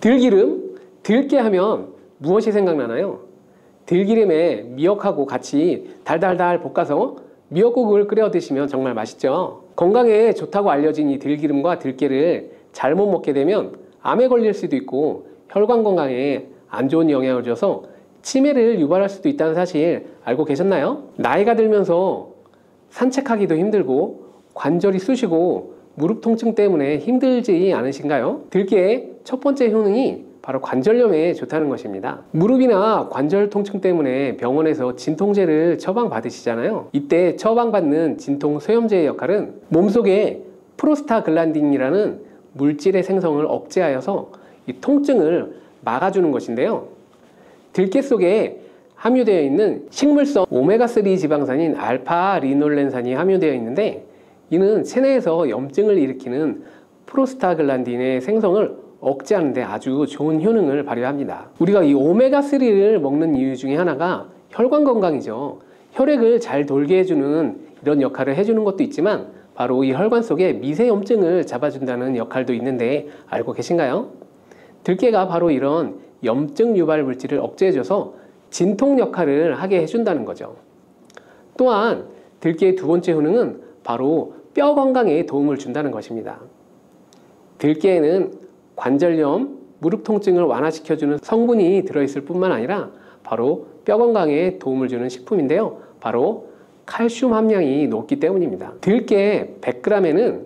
들기름, 들깨 하면 무엇이 생각나나요? 들기름에 미역하고 같이 달달달 볶아서 미역국을 끓여 드시면 정말 맛있죠. 건강에 좋다고 알려진 이 들기름과 들깨를 잘못 먹게 되면 암에 걸릴 수도 있고 혈관 건강에 안 좋은 영향을 줘서 치매를 유발할 수도 있다는 사실 알고 계셨나요? 나이가 들면서 산책하기도 힘들고 관절이 쑤시고 무릎 통증 때문에 힘들지 않으신가요? 들깨의 첫 번째 효능이 바로 관절염에 좋다는 것입니다. 무릎이나 관절 통증 때문에 병원에서 진통제를 처방받으시잖아요. 이때 처방받는 진통 소염제의 역할은 몸속에 프로스타글란딘이라는 물질의 생성을 억제하여서 이 통증을 막아주는 것인데요. 들깨 속에 함유되어 있는 식물성 오메가3 지방산인 알파리놀렌산이 함유되어 있는데, 이는 체내에서 염증을 일으키는 프로스타글란딘의 생성을 억제하는 데 아주 좋은 효능을 발휘합니다. 우리가 이 오메가3를 먹는 이유 중에 하나가 혈관 건강이죠. 혈액을 잘 돌게 해주는 이런 역할을 해주는 것도 있지만 바로 이 혈관 속에 미세염증을 잡아준다는 역할도 있는데 알고 계신가요? 들깨가 바로 이런 염증 유발 물질을 억제해줘서 진통 역할을 하게 해준다는 거죠. 또한 들깨의 두 번째 효능은 바로 뼈 건강에 도움을 준다는 것입니다. 들깨에는 관절염, 무릎 통증을 완화시켜주는 성분이 들어있을 뿐만 아니라 바로 뼈 건강에 도움을 주는 식품인데요. 바로 칼슘 함량이 높기 때문입니다. 들깨 100g에는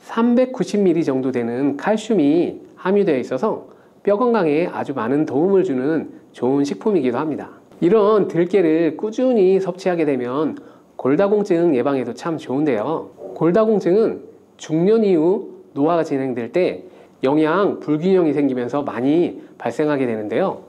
390mg 정도 되는 칼슘이 함유되어 있어서 뼈 건강에 아주 많은 도움을 주는 좋은 식품이기도 합니다. 이런 들깨를 꾸준히 섭취하게 되면 골다공증 예방에도 참 좋은데요. 골다공증은 중년 이후 노화가 진행될 때 영양 불균형이 생기면서 많이 발생하게 되는데요.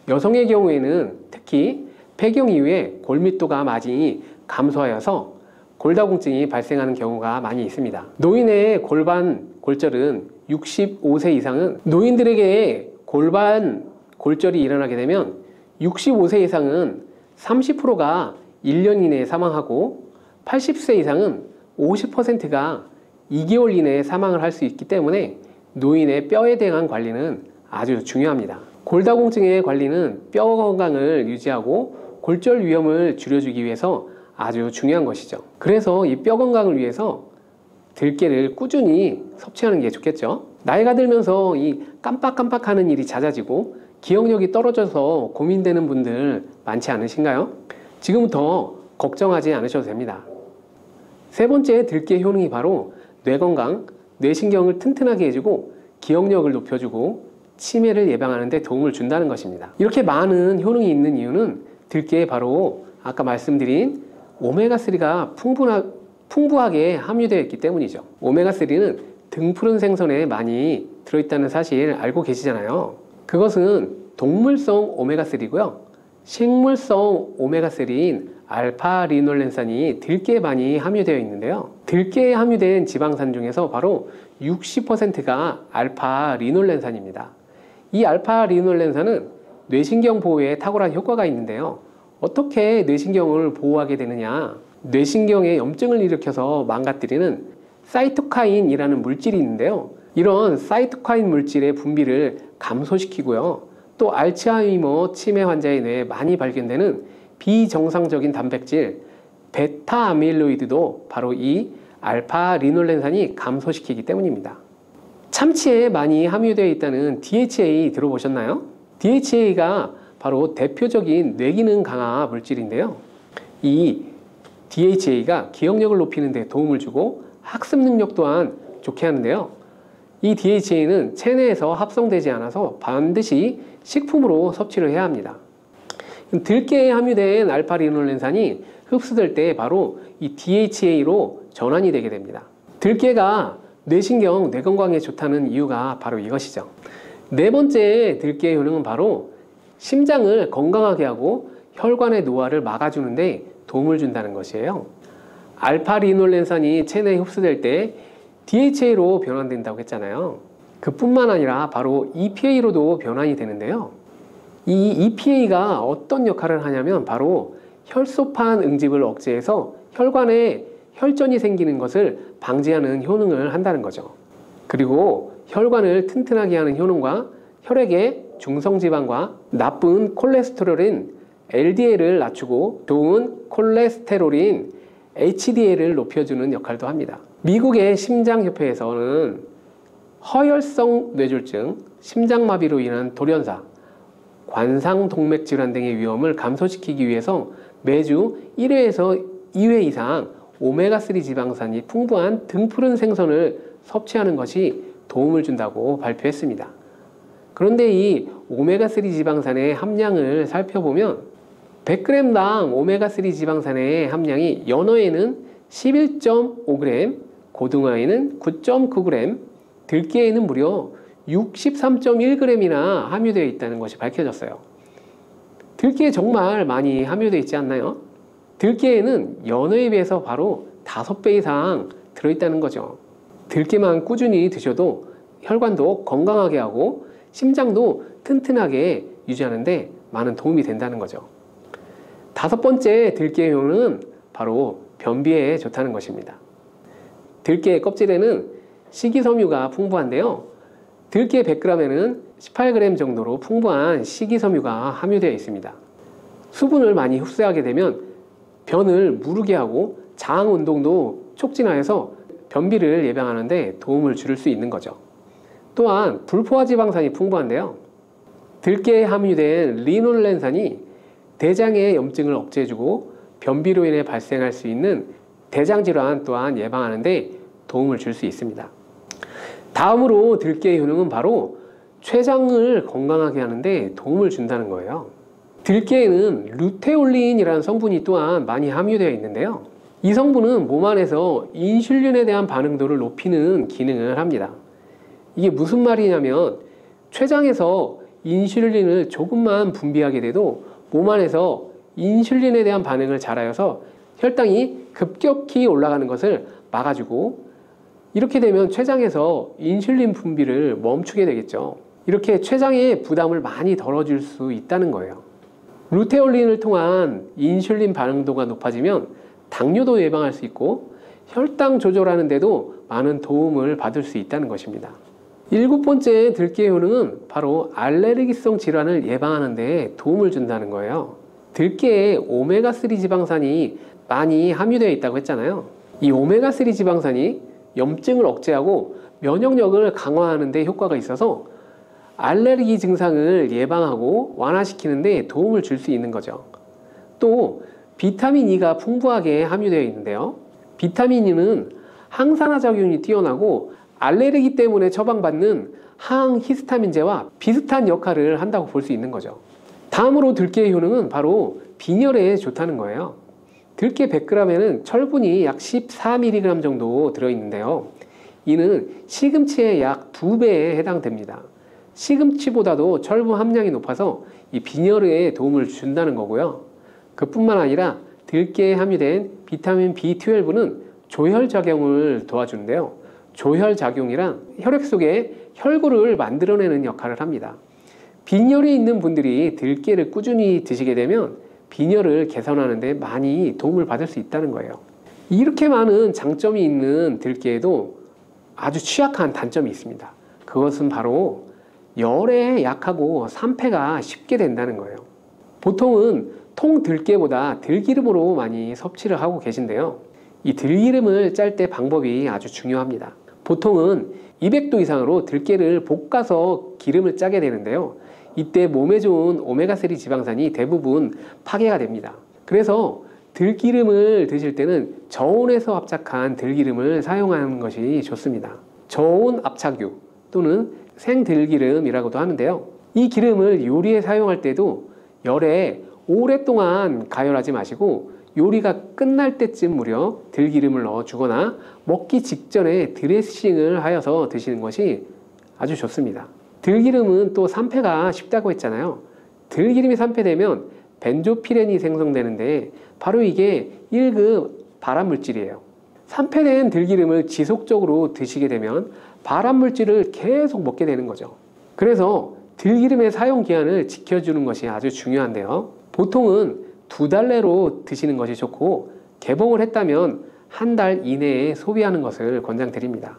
여성의 경우에는 특히 폐경 이후에 골밀도가 많이 감소하여서 골다공증이 발생하는 경우가 많이 있습니다. 노인의 골반 골절은 65세 이상은, 노인들에게 골반 골절이 일어나게 되면 65세 이상은 30%가 1년 이내에 사망하고 80세 이상은 50%가 2개월 이내에 사망을 할 수 있기 때문에 노인의 뼈에 대한 관리는 아주 중요합니다. 골다공증의 관리는 뼈 건강을 유지하고 골절 위험을 줄여주기 위해서 아주 중요한 것이죠. 그래서 이 뼈 건강을 위해서 들깨를 꾸준히 섭취하는 게 좋겠죠. 나이가 들면서 이 깜빡깜빡하는 일이 잦아지고 기억력이 떨어져서 고민되는 분들 많지 않으신가요? 지금부터 걱정하지 않으셔도 됩니다. 세 번째 들깨 효능이 바로 뇌 건강, 뇌신경을 튼튼하게 해주고 기억력을 높여주고 치매를 예방하는 데 도움을 준다는 것입니다. 이렇게 많은 효능이 있는 이유는 들깨에 바로 아까 말씀드린 오메가3가 풍부하게 함유되어 있기 때문이죠. 오메가3는 등푸른 생선에 많이 들어있다는 사실 알고 계시잖아요. 그것은 동물성 오메가3고요. 식물성 오메가3인 알파리놀렌산이 들깨에 많이 함유되어 있는데요. 들깨에 함유된 지방산 중에서 바로 60%가 알파리놀렌산입니다. 이 알파리놀렌산은 뇌신경 보호에 탁월한 효과가 있는데요. 어떻게 뇌신경을 보호하게 되느냐? 뇌신경에 염증을 일으켜서 망가뜨리는 사이토카인이라는 물질이 있는데요. 이런 사이토카인 물질의 분비를 감소시키고요. 또 알츠하이머 치매 환자의 뇌에 많이 발견되는 비정상적인 단백질 베타 아밀로이드도 바로 이 알파리놀렌산이 감소시키기 때문입니다. 참치에 많이 함유되어 있다는 DHA 들어보셨나요? DHA가 바로 대표적인 뇌기능 강화 물질인데요. 이 DHA가 기억력을 높이는 데 도움을 주고 학습 능력 또한 좋게 하는데요. 이 DHA는 체내에서 합성되지 않아서 반드시 식품으로 섭취를 해야 합니다. 들깨에 함유된 알파리놀렌산이 흡수될 때 바로 이 DHA로 전환이 되게 됩니다. 들깨가 뇌신경, 뇌 건강에 좋다는 이유가 바로 이것이죠. 네 번째 들깨의 효능은 바로 심장을 건강하게 하고 혈관의 노화를 막아주는데 도움을 준다는 것이에요. 알파리놀렌산이 체내에 흡수될 때 DHA로 변환된다고 했잖아요. 그뿐만 아니라 바로 EPA로도 변환이 되는데요. 이 EPA가 어떤 역할을 하냐면 바로 혈소판 응집을 억제해서 혈관에 혈전이 생기는 것을 방지하는 효능을 한다는 거죠. 그리고 혈관을 튼튼하게 하는 효능과 혈액의 중성지방과 나쁜 콜레스테롤인 LDL을 낮추고 좋은 콜레스테롤인 HDL을 높여주는 역할도 합니다. 미국의 심장협회에서는 허혈성 뇌졸중, 심장마비로 인한 돌연사, 관상동맥 질환 등의 위험을 감소시키기 위해서 매주 1회에서 2회 이상 오메가3 지방산이 풍부한 등푸른 생선을 섭취하는 것이 도움을 준다고 발표했습니다. 그런데 이 오메가3 지방산의 함량을 살펴보면 100g당 오메가3 지방산의 함량이 연어에는 11.5g, 고등어에는 9.9g, 들깨에는 무려 63.1g이나 함유되어 있다는 것이 밝혀졌어요. 들깨에 정말 많이 함유되어 있지 않나요? 들깨에는 연어에 비해서 바로 5배 이상 들어있다는 거죠. 들깨만 꾸준히 드셔도 혈관도 건강하게 하고 심장도 튼튼하게 유지하는데 많은 도움이 된다는 거죠. 5번째 들깨의 효능은 바로 변비에 좋다는 것입니다. 들깨의 껍질에는 식이섬유가 풍부한데요. 들깨 100g에는 18g 정도로 풍부한 식이섬유가 함유되어 있습니다. 수분을 많이 흡수하게 되면 변을 무르게 하고 장 운동도 촉진하여서 변비를 예방하는 데 도움을 줄 수 있는 거죠. 또한 불포화 지방산이 풍부한데요. 들깨에 함유된 리놀렌산이 대장의 염증을 억제해주고 변비로 인해 발생할 수 있는 대장질환 또한 예방하는 데 도움을 줄 수 있습니다. 다음으로 들깨의 효능은 바로 췌장을 건강하게 하는데 도움을 준다는 거예요. 들깨에는 루테올린이라는 성분이 또한 많이 함유되어 있는데요. 이 성분은 몸 안에서 인슐린에 대한 반응도를 높이는 기능을 합니다. 이게 무슨 말이냐면 췌장에서 인슐린을 조금만 분비하게 돼도 몸 안에서 인슐린에 대한 반응을 잘하여서 혈당이 급격히 올라가는 것을 막아주고, 이렇게 되면 췌장에서 인슐린 분비를 멈추게 되겠죠. 이렇게 췌장의 부담을 많이 덜어줄 수 있다는 거예요. 루테올린을 통한 인슐린 반응도가 높아지면 당뇨도 예방할 수 있고 혈당 조절하는 데도 많은 도움을 받을 수 있다는 것입니다. 7번째 들깨의 효능은 바로 알레르기성 질환을 예방하는 데 도움을 준다는 거예요. 들깨에 오메가3 지방산이 많이 함유되어 있다고 했잖아요. 이 오메가3 지방산이 염증을 억제하고 면역력을 강화하는 데 효과가 있어서 알레르기 증상을 예방하고 완화시키는 데 도움을 줄 수 있는 거죠. 또 비타민 E가 풍부하게 함유되어 있는데요. 비타민 E는 항산화 작용이 뛰어나고 알레르기 때문에 처방받는 항히스타민제와 비슷한 역할을 한다고 볼 수 있는 거죠. 다음으로 들깨의 효능은 바로 빈혈에 좋다는 거예요. 들깨 100g에는 철분이 약 14mg 정도 들어있는데요. 이는 시금치의 약 2배에 해당됩니다. 시금치보다도 철분 함량이 높아서 이 빈혈에 도움을 준다는 거고요. 그뿐만 아니라 들깨에 함유된 비타민 B12는 조혈작용을 도와주는데요. 조혈작용이란 혈액 속에 혈구를 만들어내는 역할을 합니다. 빈혈이 있는 분들이 들깨를 꾸준히 드시게 되면 빈혈을 개선하는 데 많이 도움을 받을 수 있다는 거예요. 이렇게 많은 장점이 있는 들깨에도 아주 취약한 단점이 있습니다. 그것은 바로 열에 약하고 산패가 쉽게 된다는 거예요. 보통은 통들깨보다 들기름으로 많이 섭취를 하고 계신데요. 이 들기름을 짤 때 방법이 아주 중요합니다. 보통은 200도 이상으로 들깨를 볶아서 기름을 짜게 되는데요. 이때 몸에 좋은 오메가3 지방산이 대부분 파괴가 됩니다. 그래서 들기름을 드실 때는 저온에서 압착한 들기름을 사용하는 것이 좋습니다. 저온 압착유 또는 생들기름이라고도 하는데요. 이 기름을 요리에 사용할 때도 열에 오랫동안 가열하지 마시고 요리가 끝날 때쯤 무려 들기름을 넣어 주거나 먹기 직전에 드레싱을 하여서 드시는 것이 아주 좋습니다. 들기름은 또 산패가 쉽다고 했잖아요. 들기름이 산패되면 벤조피렌이 생성되는데 바로 이게 1급 발암물질이에요. 산패된 들기름을 지속적으로 드시게 되면 발암물질을 계속 먹게 되는 거죠. 그래서 들기름의 사용기한을 지켜주는 것이 아주 중요한데요. 보통은 2달 내로 드시는 것이 좋고 개봉을 했다면 1달 이내에 소비하는 것을 권장드립니다.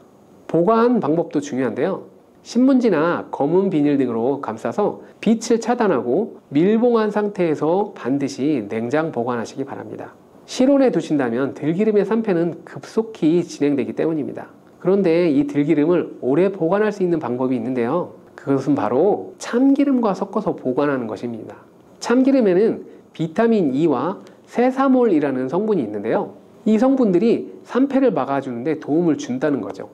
보관 방법도 중요한데요. 신문지나 검은 비닐 등으로 감싸서 빛을 차단하고 밀봉한 상태에서 반드시 냉장 보관하시기 바랍니다. 실온에 두신다면 들기름의 산패는 급속히 진행되기 때문입니다. 그런데 이 들기름을 오래 보관할 수 있는 방법이 있는데요. 그것은 바로 참기름과 섞어서 보관하는 것입니다. 참기름에는 비타민 E와 세사몰이라는 성분이 있는데요. 이 성분들이 산패를 막아주는 데 도움을 준다는 거죠.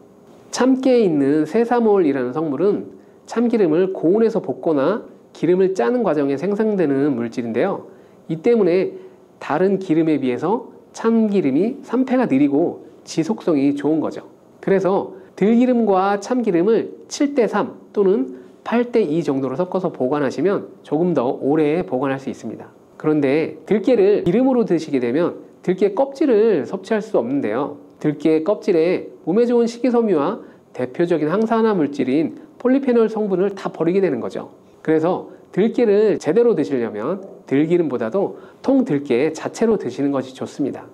참깨에 있는 세사몰이라는 성분은 참기름을 고온에서 볶거나 기름을 짜는 과정에 생성되는 물질인데요. 이 때문에 다른 기름에 비해서 참기름이 산패가 느리고 지속성이 좋은 거죠. 그래서 들기름과 참기름을 7:3 또는 8:2 정도로 섞어서 보관하시면 조금 더 오래 보관할 수 있습니다. 그런데 들깨를 기름으로 드시게 되면 들깨 껍질을 섭취할 수 없는데요. 들깨 껍질에 몸에 좋은 식이섬유와 대표적인 항산화 물질인 폴리페놀 성분을 다 버리게 되는 거죠. 그래서 들깨를 제대로 드시려면 들기름보다도 통들깨 자체로 드시는 것이 좋습니다.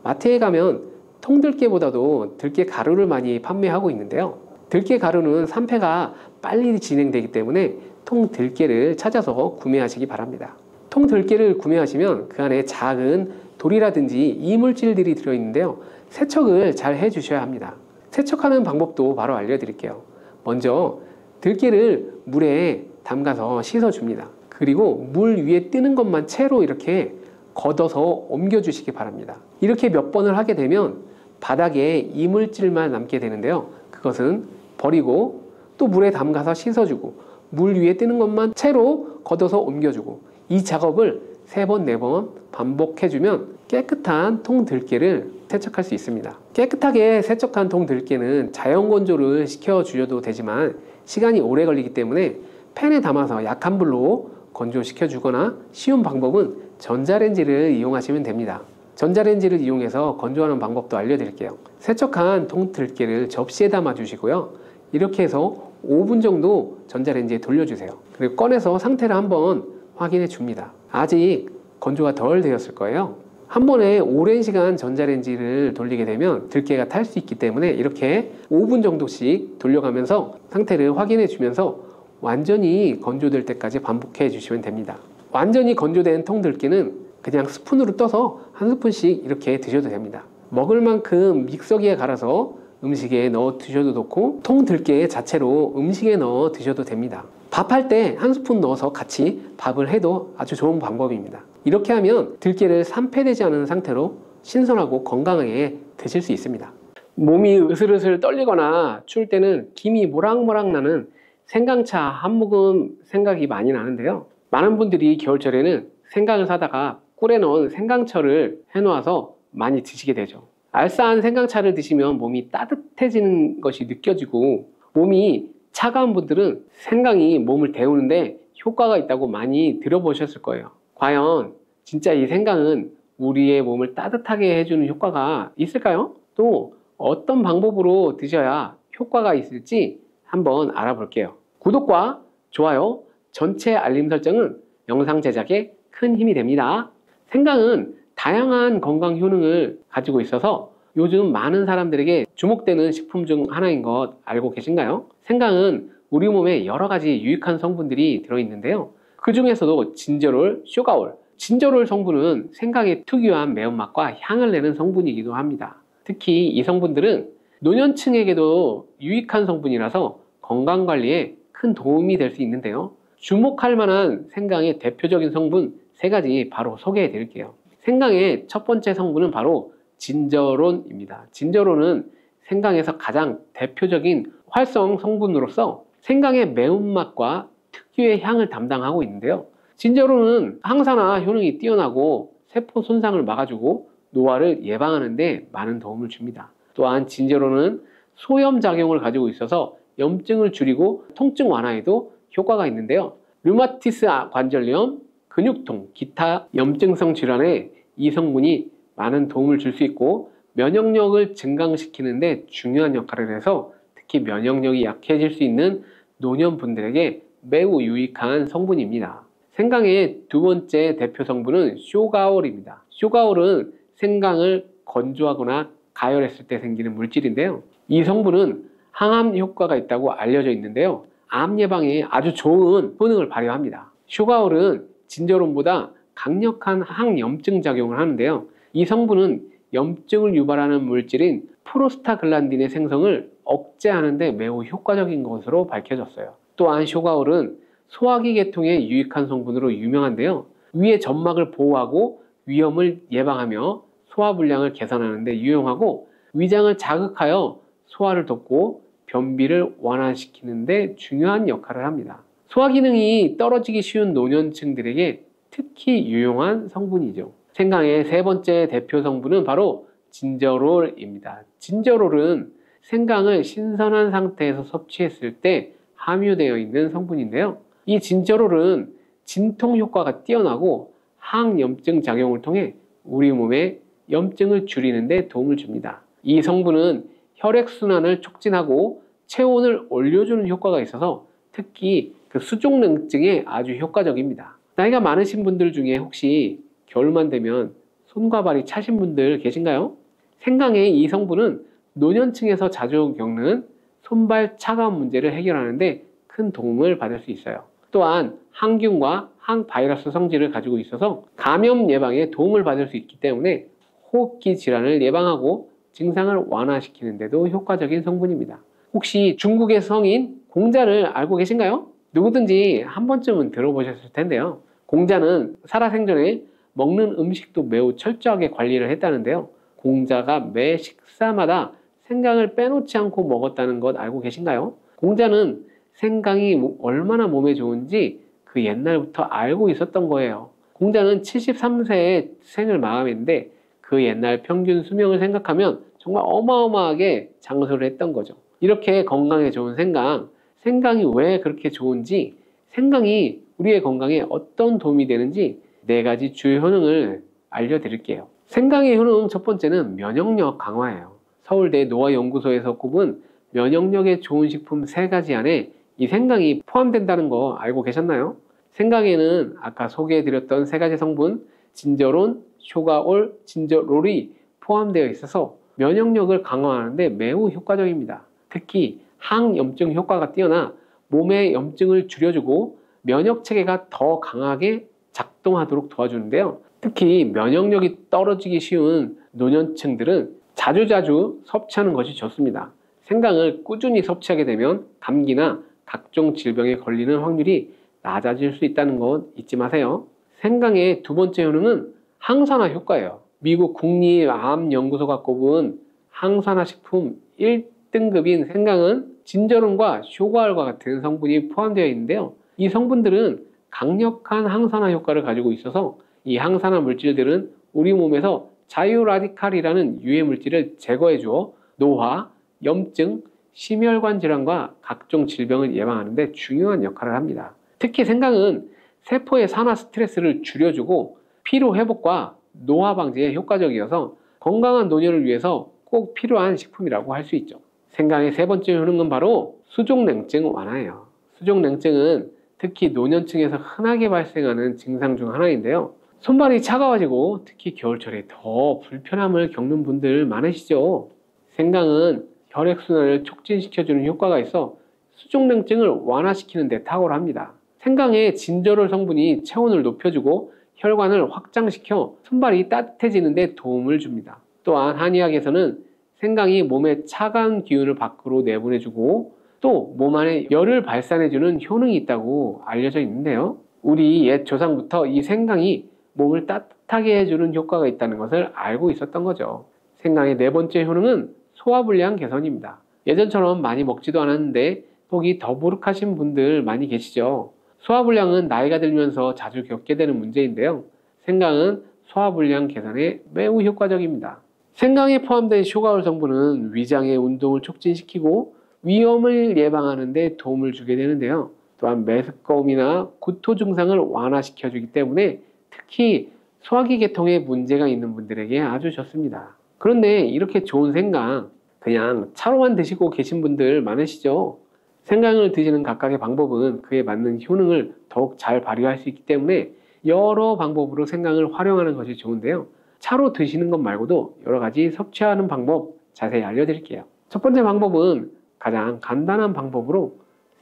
마트에 가면 통들깨보다도 들깨 가루를 많이 판매하고 있는데요. 들깨 가루는 산패가 빨리 진행되기 때문에 통들깨를 찾아서 구매하시기 바랍니다. 통들깨를 구매하시면 그 안에 작은 돌이라든지 이물질들이 들어있는데요. 세척을 잘 해주셔야 합니다. 세척하는 방법도 바로 알려드릴게요. 먼저 들깨를 물에 담가서 씻어줍니다. 그리고 물 위에 뜨는 것만 채로 이렇게 걷어서 옮겨주시기 바랍니다. 이렇게 몇 번을 하게 되면 바닥에 이물질만 남게 되는데요. 그것은 버리고 또 물에 담가서 씻어주고 물 위에 뜨는 것만 채로 걷어서 옮겨주고 이 작업을 3번, 4번 반복해주면 깨끗한 통들깨를 세척할 수 있습니다. 깨끗하게 세척한 통들깨는 자연 건조를 시켜주셔도 되지만 시간이 오래 걸리기 때문에 팬에 담아서 약한 불로 건조시켜 주거나 쉬운 방법은 전자레인지를 이용하시면 됩니다. 전자레인지를 이용해서 건조하는 방법도 알려드릴게요. 세척한 통들깨를 접시에 담아 주시고요. 이렇게 해서 5분 정도 전자레인지에 돌려주세요. 그리고 꺼내서 상태를 한번 확인해 줍니다. 아직 건조가 덜 되었을 거예요. 한 번에 오랜 시간 전자레인지를 돌리게 되면 들깨가 탈 수 있기 때문에 이렇게 5분 정도씩 돌려가면서 상태를 확인해 주면서 완전히 건조될 때까지 반복해 주시면 됩니다. 완전히 건조된 통들깨는 그냥 스푼으로 떠서 한 스푼씩 이렇게 드셔도 됩니다. 먹을 만큼 믹서기에 갈아서 음식에 넣어 드셔도 좋고 통들깨 자체로 음식에 넣어 드셔도 됩니다. 밥할 때 한 스푼 넣어서 같이 밥을 해도 아주 좋은 방법입니다. 이렇게 하면 들깨를 산패되지 않은 상태로 신선하고 건강하게 드실 수 있습니다. 몸이 으슬으슬 떨리거나 추울 때는 김이 모락모락 나는 생강차 한 모금 생각이 많이 나는데요. 많은 분들이 겨울철에는 생강을 사다가 꿀에 넣은 생강철을 해놓아서 많이 드시게 되죠. 알싸한 생강차를 드시면 몸이 따뜻해지는 것이 느껴지고 몸이 차가운 분들은 생강이 몸을 데우는데 효과가 있다고 많이 들어보셨을 거예요. 과연 진짜 이 생강은 우리의 몸을 따뜻하게 해주는 효과가 있을까요? 또 어떤 방법으로 드셔야 효과가 있을지 한번 알아볼게요. 구독과 좋아요, 전체 알림 설정은 영상 제작에 큰 힘이 됩니다. 생강은 다양한 건강 효능을 가지고 있어서 요즘 많은 사람들에게 주목되는 식품 중 하나인 것 알고 계신가요? 생강은 우리 몸에 여러 가지 유익한 성분들이 들어있는데요. 그 중에서도 진저롤, 슈가올. 진저롤 성분은 생강의 특유한 매운맛과 향을 내는 성분이기도 합니다. 특히 이 성분들은 노년층에게도 유익한 성분이라서 건강관리에 큰 도움이 될 수 있는데요. 주목할 만한 생강의 대표적인 성분 3가지 바로 소개해 드릴게요. 생강의 첫 번째 성분은 바로 진저론입니다. 진저론은 생강에서 가장 대표적인 활성 성분으로서 생강의 매운맛과 특유의 향을 담당하고 있는데요. 진저론은 항산화 효능이 뛰어나고 세포 손상을 막아주고 노화를 예방하는 데 많은 도움을 줍니다. 또한 진저론은 소염 작용을 가지고 있어서 염증을 줄이고 통증 완화에도 효과가 있는데요. 류마티스 관절염, 근육통, 기타 염증성 질환에 이 성분이 많은 도움을 줄 수 있고 면역력을 증강시키는 데 중요한 역할을 해서 특히 면역력이 약해질 수 있는 노년분들에게 매우 유익한 성분입니다. 생강의 두 번째 대표 성분은 슈가올입니다. 슈가올은 생강을 건조하거나 가열했을 때 생기는 물질인데요. 이 성분은 항암 효과가 있다고 알려져 있는데요. 암 예방에 아주 좋은 효능을 발휘합니다. 슈가올은 진저론보다 강력한 항염증 작용을 하는데요. 이 성분은 염증을 유발하는 물질인 프로스타글란딘의 생성을 억제하는 데 매우 효과적인 것으로 밝혀졌어요. 또한 슈가올은 소화기 계통에 유익한 성분으로 유명한데요. 위의 점막을 보호하고 위염을 예방하며 소화불량을 개선하는 데 유용하고, 위장을 자극하여 소화를 돕고 변비를 완화시키는 데 중요한 역할을 합니다. 소화 기능이 떨어지기 쉬운 노년층들에게 특히 유용한 성분이죠. 생강의 세 번째 대표 성분은 바로 진저롤입니다. 진저롤은 생강을 신선한 상태에서 섭취했을 때 함유되어 있는 성분인데요. 이 진저롤은 진통 효과가 뛰어나고 항염증 작용을 통해 우리 몸의 염증을 줄이는 데 도움을 줍니다. 이 성분은 혈액순환을 촉진하고 체온을 올려주는 효과가 있어서 특히 수족냉증에 아주 효과적입니다. 나이가 많으신 분들 중에 혹시 겨울만 되면 손과 발이 차신 분들 계신가요? 생강의 이 성분은 노년층에서 자주 겪는 손발 차가운 문제를 해결하는 데 큰 도움을 받을 수 있어요. 또한 항균과 항바이러스 성질을 가지고 있어서 감염 예방에 도움을 받을 수 있기 때문에 호흡기 질환을 예방하고 증상을 완화시키는 데도 효과적인 성분입니다. 혹시 중국의 성인 공자를 알고 계신가요? 누구든지 한 번쯤은 들어보셨을 텐데요. 공자는 살아생전에 먹는 음식도 매우 철저하게 관리를 했다는데요. 공자가 매 식사마다 생강을 빼놓지 않고 먹었다는 것 알고 계신가요? 공자는 생강이 얼마나 몸에 좋은지 그 옛날부터 알고 있었던 거예요. 공자는 73세에 생을 마감했는데 그 옛날 평균 수명을 생각하면 정말 어마어마하게 장수를 했던 거죠. 이렇게 건강에 좋은 생강, 생강이 왜 그렇게 좋은지, 생강이 우리의 건강에 어떤 도움이 되는지 4가지 주요 효능을 알려드릴게요. 생강의 효능 첫 번째는 면역력 강화예요. 서울대 노화연구소에서 꼽은 면역력에 좋은 식품 3가지 안에 이 생강이 포함된다는 거 알고 계셨나요? 생강에는 아까 소개해드렸던 3가지 성분 진저론, 슈가올, 진저롤이 포함되어 있어서 면역력을 강화하는 데 매우 효과적입니다. 특히 항염증 효과가 뛰어나 몸의 염증을 줄여주고 면역체계가 더 강하게 작동하도록 도와주는데요. 특히 면역력이 떨어지기 쉬운 노년층들은 자주자주 섭취하는 것이 좋습니다. 생강을 꾸준히 섭취하게 되면 감기나 각종 질병에 걸리는 확률이 낮아질 수 있다는 것 잊지 마세요. 생강의 두 번째 효능은 항산화 효과예요. 미국 국립암연구소가 꼽은 항산화 식품 1등급인 생강은 진저론과 슈가올과 같은 성분이 포함되어 있는데요. 이 성분들은 강력한 항산화 효과를 가지고 있어서 이 항산화 물질들은 우리 몸에서 자유라디칼이라는 유해 물질을 제거해 주어 노화, 염증, 심혈관 질환과 각종 질병을 예방하는 데 중요한 역할을 합니다. 특히 생강은 세포의 산화 스트레스를 줄여주고 피로 회복과 노화 방지에 효과적이어서 건강한 노년을 위해서 꼭 필요한 식품이라고 할 수 있죠. 생강의 세 번째 효능은 바로 수족냉증 완화예요. 수족냉증은 특히 노년층에서 흔하게 발생하는 증상 중 하나인데요. 손발이 차가워지고 특히 겨울철에 더 불편함을 겪는 분들 많으시죠? 생강은 혈액순환을 촉진시켜주는 효과가 있어 수족냉증을 완화시키는 데 탁월합니다. 생강의 진저롤 성분이 체온을 높여주고 혈관을 확장시켜 손발이 따뜻해지는 데 도움을 줍니다. 또한 한의학에서는 생강이 몸의 차가운 기운을 밖으로 내보내주고 또 몸 안에 열을 발산해주는 효능이 있다고 알려져 있는데요. 우리 옛 조상부터 이 생강이 몸을 따뜻하게 해주는 효과가 있다는 것을 알고 있었던 거죠. 생강의 네 번째 효능은 소화불량 개선입니다. 예전처럼 많이 먹지도 않았는데 속이 더부룩하신 분들 많이 계시죠. 소화불량은 나이가 들면서 자주 겪게 되는 문제인데요. 생강은 소화불량 개선에 매우 효과적입니다. 생강에 포함된 슈가올 성분은 위장의 운동을 촉진시키고 위염을 예방하는 데 도움을 주게 되는데요. 또한 메스꺼움이나 구토 증상을 완화시켜주기 때문에 특히 소화기 계통에 문제가 있는 분들에게 아주 좋습니다. 그런데 이렇게 좋은 생강 그냥 차로만 드시고 계신 분들 많으시죠? 생강을 드시는 각각의 방법은 그에 맞는 효능을 더욱 잘 발휘할 수 있기 때문에 여러 방법으로 생강을 활용하는 것이 좋은데요. 차로 드시는 것 말고도 여러 가지 섭취하는 방법 자세히 알려드릴게요. 첫 번째 방법은 가장 간단한 방법으로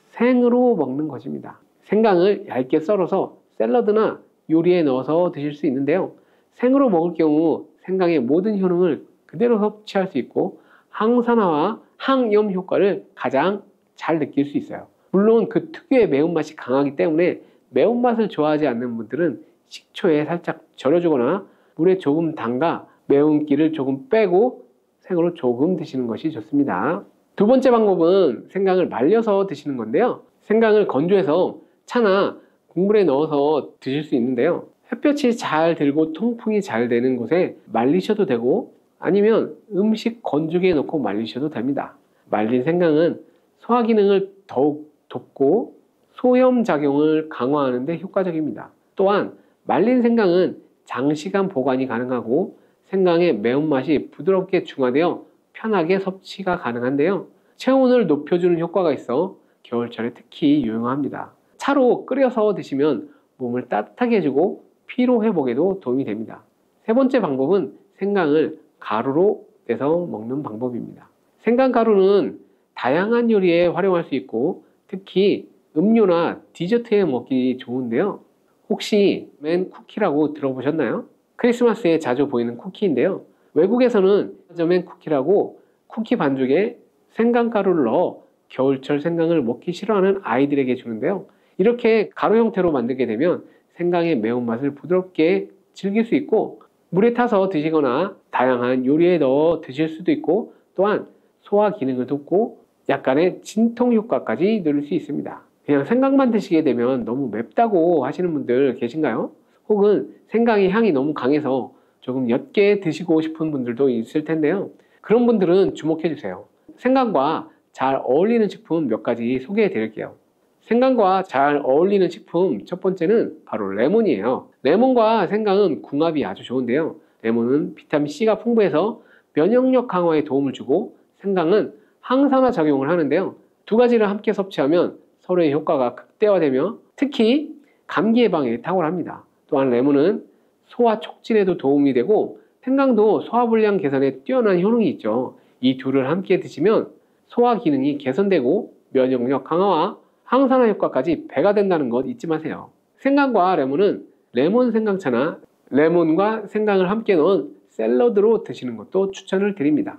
생으로 먹는 것입니다. 생강을 얇게 썰어서 샐러드나 요리에 넣어서 드실 수 있는데요. 생으로 먹을 경우 생강의 모든 효능을 그대로 섭취할 수 있고 항산화와 항염 효과를 가장 잘 느낄 수 있어요. 물론 그 특유의 매운맛이 강하기 때문에 매운맛을 좋아하지 않는 분들은 식초에 살짝 절여주거나 물에 조금 담가 매운기를 조금 빼고 생으로 조금 드시는 것이 좋습니다. 두 번째 방법은 생강을 말려서 드시는 건데요. 생강을 건조해서 차나 국물에 넣어서 드실 수 있는데요. 햇볕이 잘 들고 통풍이 잘 되는 곳에 말리셔도 되고 아니면 음식 건조기에 넣고 말리셔도 됩니다. 말린 생강은 소화 기능을 더욱 돕고 소염 작용을 강화하는 데 효과적입니다. 또한 말린 생강은 장시간 보관이 가능하고 생강의 매운맛이 부드럽게 중화되어 편하게 섭취가 가능한데요. 체온을 높여주는 효과가 있어 겨울철에 특히 유용합니다. 차로 끓여서 드시면 몸을 따뜻하게 해주고 피로 회복에도 도움이 됩니다. 세 번째 방법은 생강을 가루로 내서 먹는 방법입니다. 생강 가루는 다양한 요리에 활용할 수 있고 특히 음료나 디저트에 먹기 좋은데요. 혹시 맨 쿠키라고 들어보셨나요? 크리스마스에 자주 보이는 쿠키인데요. 외국에서는 맨 쿠키라고 쿠키 반죽에 생강가루를 넣어 겨울철 생강을 먹기 싫어하는 아이들에게 주는데요. 이렇게 가루 형태로 만들게 되면 생강의 매운맛을 부드럽게 즐길 수 있고 물에 타서 드시거나 다양한 요리에 넣어 드실 수도 있고 또한 소화 기능을 돕고 약간의 진통 효과까지 누릴 수 있습니다. 그냥 생강만 드시게 되면 너무 맵다고 하시는 분들 계신가요? 혹은 생강의 향이 너무 강해서 조금 옅게 드시고 싶은 분들도 있을 텐데요. 그런 분들은 주목해 주세요. 생강과 잘 어울리는 식품 몇 가지 소개해 드릴게요. 생강과 잘 어울리는 식품 첫 번째는 바로 레몬이에요. 레몬과 생강은 궁합이 아주 좋은데요. 레몬은 비타민C가 풍부해서 면역력 강화에 도움을 주고 생강은 항산화 작용을 하는데요. 두 가지를 함께 섭취하면 서로의 효과가 극대화되며 특히 감기 예방에 탁월합니다. 또한 레몬은 소화 촉진에도 도움이 되고 생강도 소화불량 개선에 뛰어난 효능이 있죠. 이 둘을 함께 드시면 소화 기능이 개선되고 면역력 강화와 항산화 효과까지 배가 된다는 것 잊지 마세요. 생강과 레몬은 레몬 생강차나 레몬과 생강을 함께 넣은 샐러드로 드시는 것도 추천을 드립니다.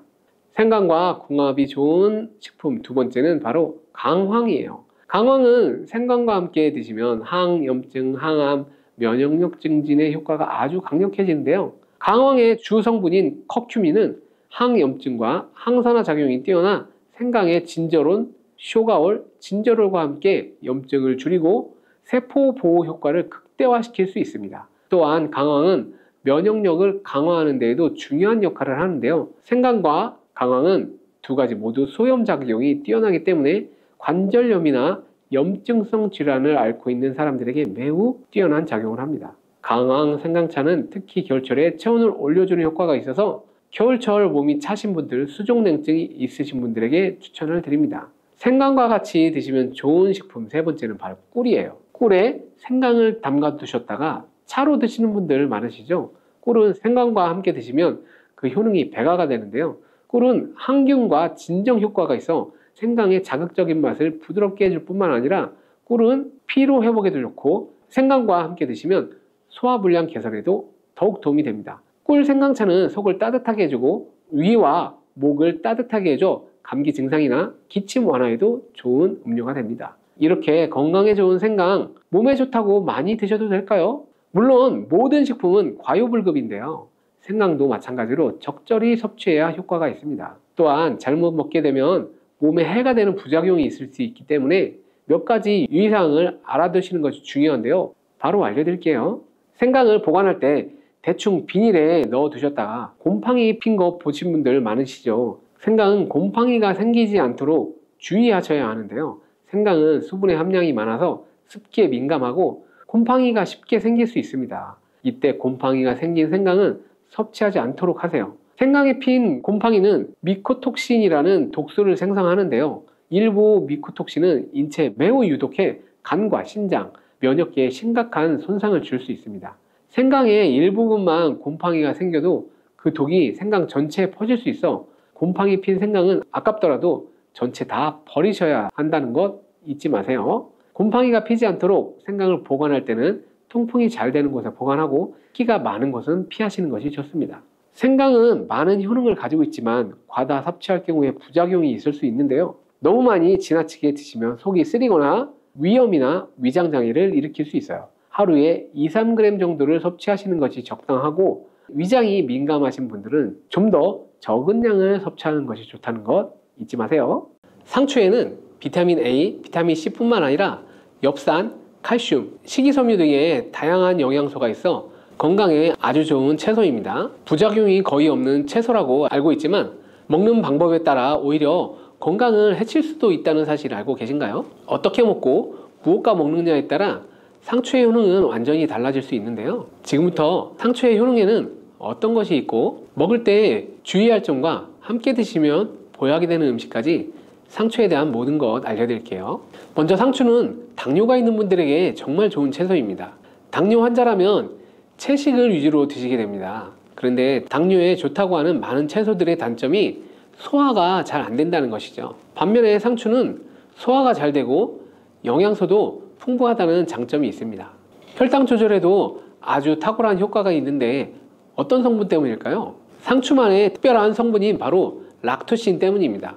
생강과 궁합이 좋은 식품 두 번째는 바로 강황이에요. 강황은 생강과 함께 드시면 항염증, 항암, 면역력 증진의 효과가 아주 강력해지는데요. 강황의 주 성분인 커큐민은 항염증과 항산화 작용이 뛰어나 생강의 진저론, 쇼가올, 진저롤과 함께 염증을 줄이고 세포 보호 효과를 극대화시킬 수 있습니다. 또한 강황은 면역력을 강화하는 데에도 중요한 역할을 하는데요. 생강과 강황은 두 가지 모두 소염 작용이 뛰어나기 때문에 관절염이나 염증성 질환을 앓고 있는 사람들에게 매우 뛰어난 작용을 합니다. 강황 생강차는 특히 겨울철에 체온을 올려주는 효과가 있어서 겨울철 몸이 차신 분들, 수족냉증이 있으신 분들에게 추천을 드립니다. 생강과 같이 드시면 좋은 식품 세 번째는 바로 꿀이에요. 꿀에 생강을 담가 두셨다가 차로 드시는 분들 많으시죠? 꿀은 생강과 함께 드시면 그 효능이 배가가 되는데요. 꿀은 항균과 진정 효과가 있어 생강의 자극적인 맛을 부드럽게 해줄 뿐만 아니라 꿀은 피로 회복에도 좋고 생강과 함께 드시면 소화불량 개선에도 더욱 도움이 됩니다. 꿀 생강차는 속을 따뜻하게 해주고 위와 목을 따뜻하게 해줘 감기 증상이나 기침 완화에도 좋은 음료가 됩니다. 이렇게 건강에 좋은 생강, 몸에 좋다고 많이 드셔도 될까요? 물론 모든 식품은 과유불급인데요. 생강도 마찬가지로 적절히 섭취해야 효과가 있습니다. 또한 잘못 먹게 되면 몸에 해가 되는 부작용이 있을 수 있기 때문에 몇 가지 유의사항을 알아두시는 것이 중요한데요. 바로 알려드릴게요. 생강을 보관할 때 대충 비닐에 넣어 두셨다가 곰팡이 핀 거 보신 분들 많으시죠? 생강은 곰팡이가 생기지 않도록 주의하셔야 하는데요. 생강은 수분의 함량이 많아서 습기에 민감하고 곰팡이가 쉽게 생길 수 있습니다. 이때 곰팡이가 생긴 생강은 섭취하지 않도록 하세요. 생강에 핀 곰팡이는 미코톡신이라는 독소를 생성하는데요. 일부 미코톡신은 인체에 매우 유독해 간과 신장, 면역계에 심각한 손상을 줄 수 있습니다. 생강의 일부분만 곰팡이가 생겨도 그 독이 생강 전체에 퍼질 수 있어 곰팡이 핀 생강은 아깝더라도 전체 다 버리셔야 한다는 것 잊지 마세요. 곰팡이가 피지 않도록 생강을 보관할 때는 통풍이 잘 되는 곳에 보관하고 끼가 많은 곳은 피하시는 것이 좋습니다. 생강은 많은 효능을 가지고 있지만 과다 섭취할 경우에 부작용이 있을 수 있는데요. 너무 많이 지나치게 드시면 속이 쓰리거나 위염이나 위장장애를 일으킬 수 있어요. 하루에 2-3g 정도를 섭취하시는 것이 적당하고 위장이 민감하신 분들은 좀 더 적은 양을 섭취하는 것이 좋다는 것 잊지 마세요. 상추에는 비타민 A, 비타민 C뿐만 아니라 엽산, 칼슘, 식이섬유 등의 다양한 영양소가 있어 건강에 아주 좋은 채소입니다. 부작용이 거의 없는 채소라고 알고 있지만 먹는 방법에 따라 오히려 건강을 해칠 수도 있다는 사실을 알고 계신가요? 어떻게 먹고 무엇과 먹느냐에 따라 상추의 효능은 완전히 달라질 수 있는데요. 지금부터 상추의 효능에는 어떤 것이 있고 먹을 때 주의할 점과 함께 드시면 보약이 되는 음식까지 상추에 대한 모든 것 알려드릴게요. 먼저 상추는 당뇨가 있는 분들에게 정말 좋은 채소입니다. 당뇨 환자라면 채식을 위주로 드시게 됩니다. 그런데 당뇨에 좋다고 하는 많은 채소들의 단점이 소화가 잘 안 된다는 것이죠. 반면에 상추는 소화가 잘 되고 영양소도 풍부하다는 장점이 있습니다. 혈당 조절에도 아주 탁월한 효과가 있는데 어떤 성분 때문일까요? 상추만의 특별한 성분이 바로 락토신 때문입니다.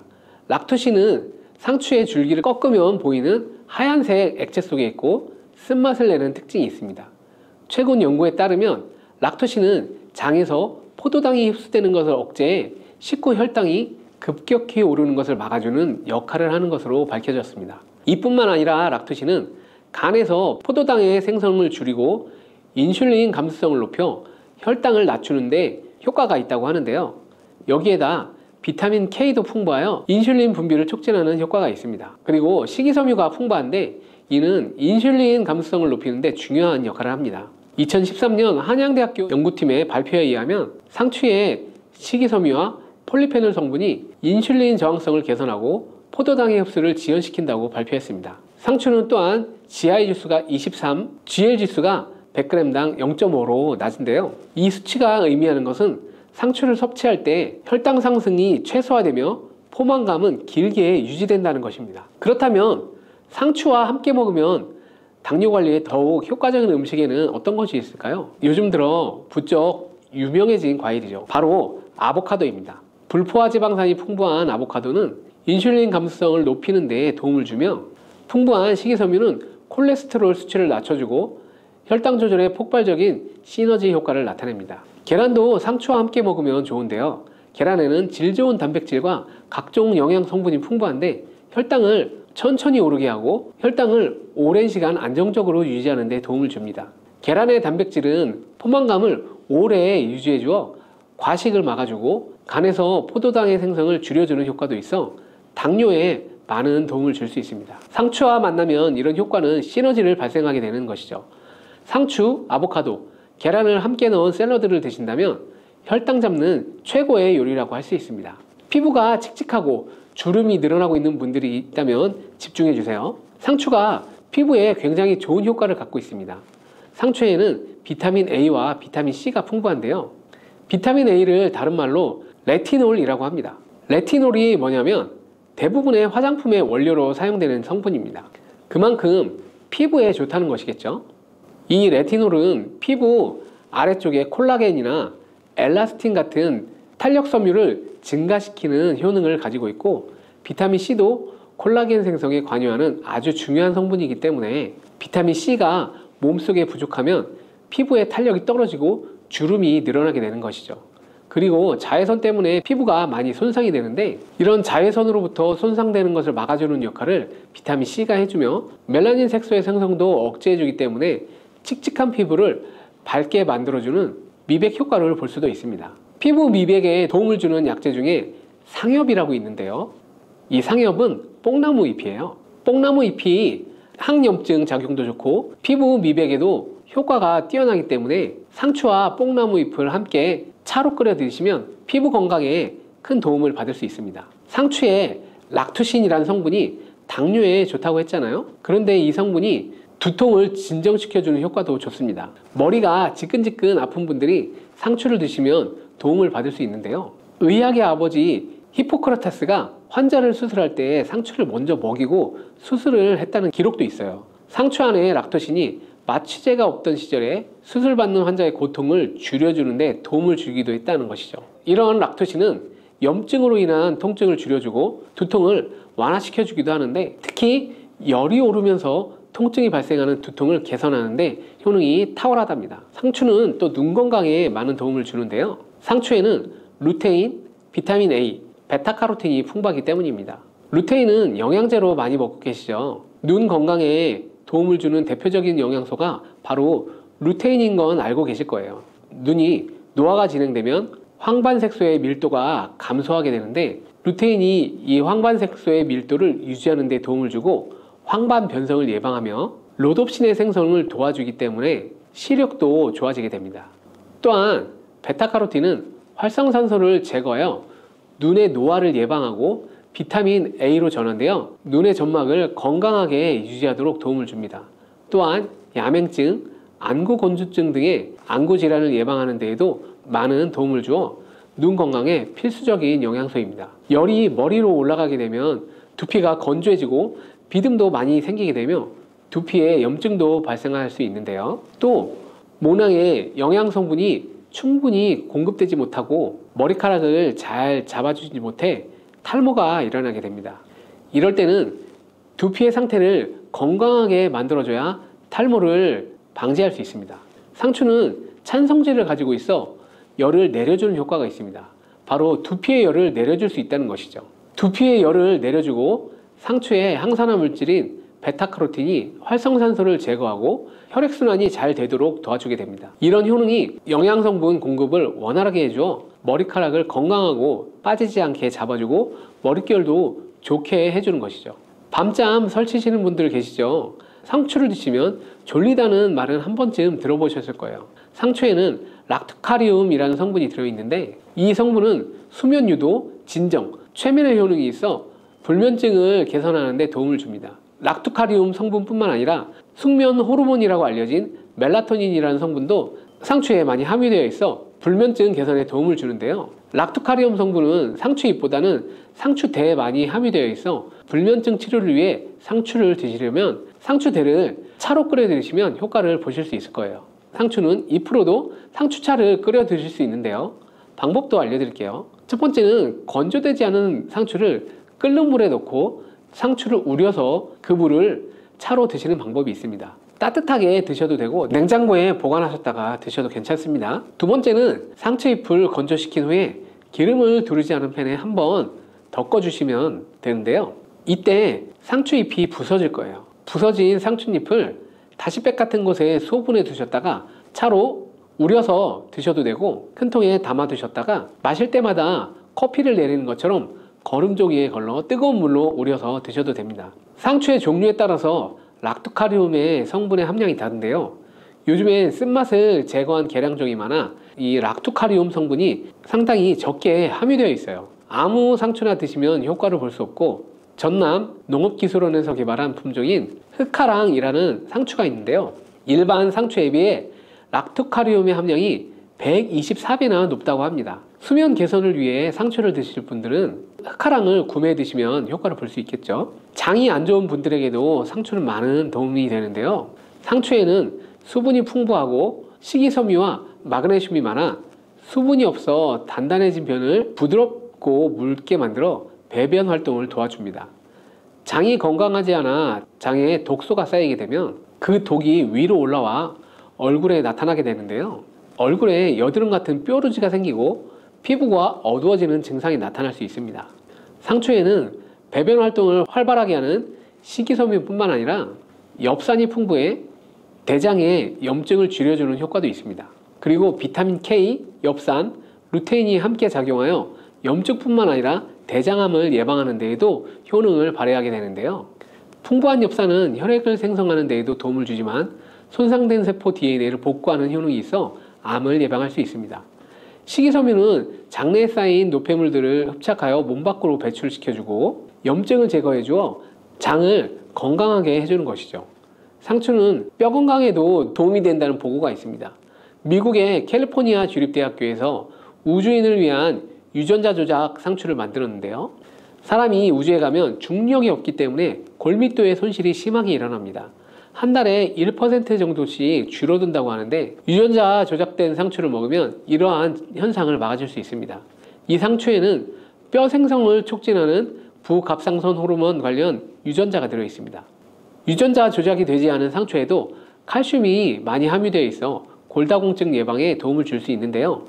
락토신은 상추의 줄기를 꺾으면 보이는 하얀색 액체 속에 있고 쓴맛을 내는 특징이 있습니다. 최근 연구에 따르면 락토신은 장에서 포도당이 흡수되는 것을 억제해 식후 혈당이 급격히 오르는 것을 막아주는 역할을 하는 것으로 밝혀졌습니다. 이뿐만 아니라 락토신은 간에서 포도당의 생성을 줄이고 인슐린 감수성을 높여 혈당을 낮추는데 효과가 있다고 하는데요. 여기에다 비타민 K도 풍부하여 인슐린 분비를 촉진하는 효과가 있습니다. 그리고 식이섬유가 풍부한데 이는 인슐린 감수성을 높이는 데 중요한 역할을 합니다. 2013년 한양대학교 연구팀의 발표에 의하면 상추의 식이섬유와 폴리페놀 성분이 인슐린 저항성을 개선하고 포도당의 흡수를 지연시킨다고 발표했습니다. 상추는 또한 GI 지수가 23, GL 지수가 100g당 0.5로 낮은데요. 이 수치가 의미하는 것은 상추를 섭취할 때 혈당 상승이 최소화되며 포만감은 길게 유지된다는 것입니다. 그렇다면 상추와 함께 먹으면 당뇨 관리에 더욱 효과적인 음식에는 어떤 것이 있을까요? 요즘 들어 부쩍 유명해진 과일이죠. 바로 아보카도입니다. 불포화 지방산이 풍부한 아보카도는 인슐린 감수성을 높이는 데 도움을 주며 풍부한 식이섬유는 콜레스테롤 수치를 낮춰주고 혈당 조절에 폭발적인 시너지 효과를 나타냅니다. 계란도 상추와 함께 먹으면 좋은데요. 계란에는 질 좋은 단백질과 각종 영양 성분이 풍부한데 혈당을 천천히 오르게 하고 혈당을 오랜 시간 안정적으로 유지하는 데 도움을 줍니다. 계란의 단백질은 포만감을 오래 유지해 주어 과식을 막아주고 간에서 포도당의 생성을 줄여주는 효과도 있어 당뇨에 많은 도움을 줄 수 있습니다. 상추와 만나면 이런 효과는 시너지를 발생하게 되는 것이죠. 상추, 아보카도, 계란을 함께 넣은 샐러드를 드신다면 혈당 잡는 최고의 요리라고 할 수 있습니다. 피부가 칙칙하고 주름이 늘어나고 있는 분들이 있다면 집중해 주세요. 상추가 피부에 굉장히 좋은 효과를 갖고 있습니다. 상추에는 비타민 A와 비타민 C가 풍부한데요. 비타민 A를 다른 말로 레티놀이라고 합니다. 레티놀이 뭐냐면 대부분의 화장품의 원료로 사용되는 성분입니다. 그만큼 피부에 좋다는 것이겠죠. 이 레티놀은 피부 아래쪽에 콜라겐이나 엘라스틴 같은 탄력 섬유를 증가시키는 효능을 가지고 있고 비타민 C도 콜라겐 생성에 관여하는 아주 중요한 성분이기 때문에 비타민 C가 몸속에 부족하면 피부의 탄력이 떨어지고 주름이 늘어나게 되는 것이죠. 그리고 자외선 때문에 피부가 많이 손상이 되는데 이런 자외선으로부터 손상되는 것을 막아주는 역할을 비타민 C가 해주며 멜라닌 색소의 생성도 억제해주기 때문에 칙칙한 피부를 밝게 만들어주는 미백 효과를 볼 수도 있습니다. 피부 미백에 도움을 주는 약재 중에 상엽이라고 있는데요. 이 상엽은 뽕나무 잎이에요. 뽕나무 잎이 항염증 작용도 좋고 피부 미백에도 효과가 뛰어나기 때문에 상추와 뽕나무 잎을 함께 차로 끓여 드시면 피부 건강에 큰 도움을 받을 수 있습니다. 상추에 락토신이라는 성분이 당뇨에 좋다고 했잖아요. 그런데 이 성분이 두통을 진정시켜주는 효과도 좋습니다. 머리가 지끈지끈 아픈 분들이 상추를 드시면 도움을 받을 수 있는데요. 의학의 아버지 히포크라테스가 환자를 수술할 때 상추를 먼저 먹이고 수술을 했다는 기록도 있어요. 상추 안에 락토신이 마취제가 없던 시절에 수술받는 환자의 고통을 줄여주는데 도움을 주기도 했다는 것이죠. 이런 락토신은 염증으로 인한 통증을 줄여주고 두통을 완화시켜주기도 하는데, 특히 열이 오르면서 통증이 발생하는 두통을 개선하는데 효능이 탁월하답니다. 상추는 또 눈 건강에 많은 도움을 주는데요. 상추에는 루테인, 비타민 A, 베타카로틴이 풍부하기 때문입니다. 루테인은 영양제로 많이 먹고 계시죠. 눈 건강에 도움을 주는 대표적인 영양소가 바로 루테인인 건 알고 계실 거예요. 눈이 노화가 진행되면 황반색소의 밀도가 감소하게 되는데, 루테인이 이 황반색소의 밀도를 유지하는 데 도움을 주고 황반 변성을 예방하며 로놉신의 생성을 도와주기 때문에 시력도 좋아지게 됩니다. 또한 베타카로틴은 활성산소를 제거하여 눈의 노화를 예방하고 비타민 A로 전환되어 눈의 점막을 건강하게 유지하도록 도움을 줍니다. 또한 야맹증, 안구건조증 등의 안구질환을 예방하는 데에도 많은 도움을 주어 눈 건강에 필수적인 영양소입니다. 열이 머리로 올라가게 되면 두피가 건조해지고 비듬도 많이 생기게 되며 두피에 염증도 발생할 수 있는데요. 또 모낭에 영양 성분이 충분히 공급되지 못하고 머리카락을 잘 잡아주지 못해 탈모가 일어나게 됩니다. 이럴 때는 두피의 상태를 건강하게 만들어줘야 탈모를 방지할 수 있습니다. 상추는 찬성질을 가지고 있어 열을 내려주는 효과가 있습니다. 바로 두피의 열을 내려줄 수 있다는 것이죠. 두피의 열을 내려주고 상추의 항산화 물질인 베타카로틴이 활성산소를 제거하고 혈액순환이 잘 되도록 도와주게 됩니다. 이런 효능이 영양성분 공급을 원활하게 해주어 머리카락을 건강하고 빠지지 않게 잡아주고 머릿결도 좋게 해주는 것이죠. 밤잠 설치시는 분들 계시죠? 상추를 드시면 졸리다는 말은 한 번쯤 들어보셨을 거예요. 상추에는 락토카리움이라는 성분이 들어있는데, 이 성분은 수면 유도, 진정, 최면의 효능이 있어 불면증을 개선하는 데 도움을 줍니다. 락토카리움 성분뿐만 아니라 숙면 호르몬이라고 알려진 멜라토닌이라는 성분도 상추에 많이 함유되어 있어 불면증 개선에 도움을 주는데요. 락토카리움 성분은 상추잎보다는 상추대에 많이 함유되어 있어 불면증 치료를 위해 상추를 드시려면 상추대를 차로 끓여 드시면 효과를 보실 수 있을 거예요. 상추는 잎으로도 상추차를 끓여 드실 수 있는데요. 방법도 알려드릴게요. 첫 번째는 건조되지 않은 상추를 끓는 물에 넣고 상추를 우려서 그 물을 차로 드시는 방법이 있습니다. 따뜻하게 드셔도 되고 냉장고에 보관하셨다가 드셔도 괜찮습니다. 두 번째는 상추잎을 건조시킨 후에 기름을 두르지 않은 팬에 한번 덮어주시면 되는데요. 이때 상추잎이 부서질 거예요. 부서진 상추잎을 다시팩 같은 곳에 소분해 두셨다가 차로 우려서 드셔도 되고, 큰 통에 담아 두셨다가 마실 때마다 커피를 내리는 것처럼 거름종이에 걸러 뜨거운 물로 우려서 드셔도 됩니다. 상추의 종류에 따라서 락토카리움의 성분의 함량이 다른데요. 요즘엔 쓴맛을 제거한 계량종이 많아 이 락토카리움 성분이 상당히 적게 함유되어 있어요. 아무 상추나 드시면 효과를 볼 수 없고, 전남 농업기술원에서 개발한 품종인 흑하랑이라는 상추가 있는데요. 일반 상추에 비해 락토카리움의 함량이 124배나 높다고 합니다. 수면 개선을 위해 상추를 드실 분들은 흑하랑을 구매해 드시면 효과를 볼 수 있겠죠. 장이 안 좋은 분들에게도 상추는 많은 도움이 되는데요. 상추에는 수분이 풍부하고 식이섬유와 마그네슘이 많아 수분이 없어 단단해진 변을 부드럽고 묽게 만들어 배변 활동을 도와줍니다. 장이 건강하지 않아 장에 독소가 쌓이게 되면 그 독이 위로 올라와 얼굴에 나타나게 되는데요. 얼굴에 여드름 같은 뾰루지가 생기고 피부가 어두워지는 증상이 나타날 수 있습니다. 상추에는 배변 활동을 활발하게 하는 식이섬유뿐만 아니라 엽산이 풍부해 대장의 염증을 줄여주는 효과도 있습니다. 그리고 비타민 K, 엽산, 루테인이 함께 작용하여 염증뿐만 아니라 대장암을 예방하는 데에도 효능을 발휘하게 되는데요. 풍부한 엽산은 혈액을 생성하는 데에도 도움을 주지만 손상된 세포 DNA를 복구하는 효능이 있어 암을 예방할 수 있습니다. 식이섬유는 장내에 쌓인 노폐물들을 흡착하여 몸 밖으로 배출시켜주고 염증을 제거해주어 장을 건강하게 해주는 것이죠. 상추는 뼈 건강에도 도움이 된다는 보고가 있습니다. 미국의 캘리포니아 주립대학교에서 우주인을 위한 유전자 조작 상추를 만들었는데요. 사람이 우주에 가면 중력이 없기 때문에 골밀도의 손실이 심하게 일어납니다. 한 달에 1% 정도씩 줄어든다고 하는데 유전자 조작된 상추를 먹으면 이러한 현상을 막아줄 수 있습니다. 이 상추에는 뼈 생성을 촉진하는 부갑상선 호르몬 관련 유전자가 들어있습니다. 유전자 조작이 되지 않은 상추에도 칼슘이 많이 함유되어 있어 골다공증 예방에 도움을 줄 수 있는데요.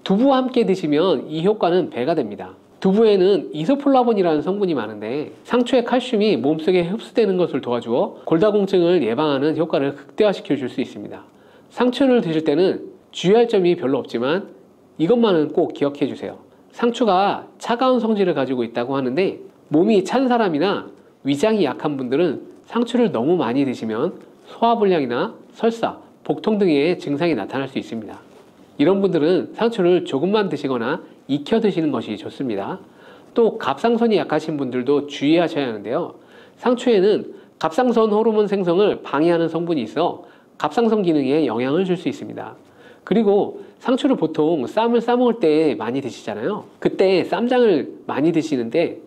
두부와 함께 드시면 이 효과는 배가 됩니다. 두부에는 이소플라본이라는 성분이 많은데 상추의 칼슘이 몸속에 흡수되는 것을 도와주어 골다공증을 예방하는 효과를 극대화시켜 줄 수 있습니다. 상추를 드실 때는 주의할 점이 별로 없지만 이것만은 꼭 기억해 주세요. 상추가 차가운 성질을 가지고 있다고 하는데 몸이 찬 사람이나 위장이 약한 분들은 상추를 너무 많이 드시면 소화불량이나 설사, 복통 등의 증상이 나타날 수 있습니다. 이런 분들은 상추를 조금만 드시거나 익혀 드시는 것이 좋습니다. 또 갑상선이 약하신 분들도 주의하셔야 하는데요. 상추에는 갑상선 호르몬 생성을 방해하는 성분이 있어 갑상선 기능에 영향을 줄 수 있습니다. 그리고 상추를 보통 쌈을 싸먹을 때 많이 드시잖아요. 그때 쌈장을 많이 드시는데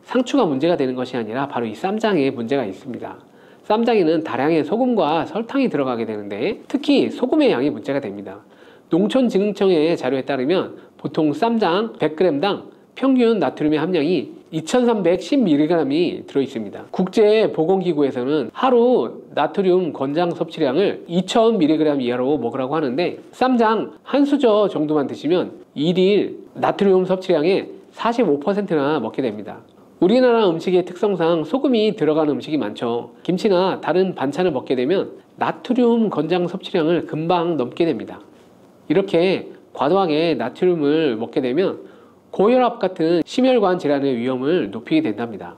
상추가 문제가 되는 것이 아니라 바로 이 쌈장에 문제가 있습니다. 쌈장에는 다량의 소금과 설탕이 들어가게 되는데 특히 소금의 양이 문제가 됩니다. 농촌진흥청의 자료에 따르면 보통 쌈장 100g당 평균 나트륨의 함량이 2310mg이 들어있습니다. 국제보건기구에서는 하루 나트륨 권장 섭취량을 2000mg 이하로 먹으라고 하는데 쌈장 한 수저 정도만 드시면 1일 나트륨 섭취량의 45%나 먹게 됩니다. 우리나라 음식의 특성상 소금이 들어간 음식이 많죠. 김치나 다른 반찬을 먹게 되면 나트륨 권장 섭취량을 금방 넘게 됩니다. 이렇게 과도하게 나트륨을 먹게 되면 고혈압 같은 심혈관 질환의 위험을 높이게 된답니다.